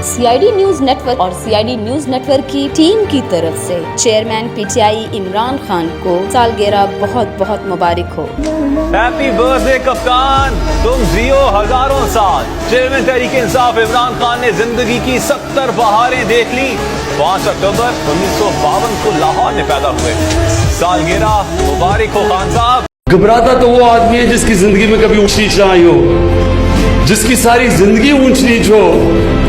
CID news net work اور CID news net work کی team کی طرف سے چیئرمین PTI عمران خان کو سالگرہ بہت بہت مبارک ہو. ہیپی برتھ ڈے کپتان, تم جیو ہزاروں سال. چیئرمین تحریک انصاف عمران خان نے زندگی کی 70 بہاریں دیکھ لی. 5 اکتوبر 1952 کو لاہور میں پیدا ہوئے. سالگرہ مبارک ہو خان صاحب. گھبراتا تو وہ آدمی ہے جس کی زندگی میں کبھی اونچ نیچ نہ آئی ہو, جس کی ساری زندگی اونچ نیچ ہو,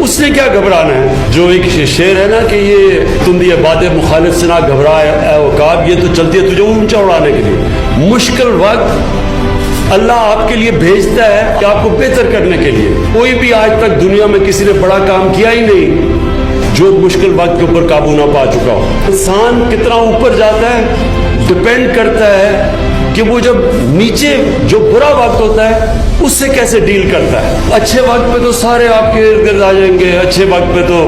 اس نے کیا گھبرانا ہے. جو ایک شعر ہے نا کہ یہ تم یہ بات مخالف سے نہ گھبرا اے عقاب, یہ تو چلتی ہے تجھے اونچا اڑانے کے لیے. مشکل وقت اللہ آپ کے لیے بھیجتا ہے کہ آپ کو بہتر کرنے کے لیے. کوئی بھی آج تک دنیا میں کسی نے بڑا کام کیا ہی نہیں جو مشکل وقت کے اوپر قابو نہ پا چکا ہو. انسان کتنا اوپر جاتا ہے ڈپینڈ کرتا ہے کہ وہ جب نیچے جو برا وقت ہوتا ہے اس سے کیسے ڈیل کرتا ہے. اچھے وقت پہ تو سارے آپ کے ارد گرد آ جائیں گے, اچھے وقت پہ تو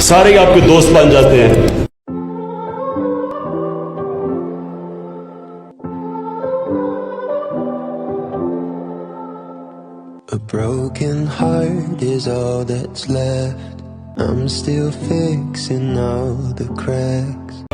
سارے آپ کے دوست بن جاتے ہیں. A broken heart is all that's left. I'm still fixing all the cracks.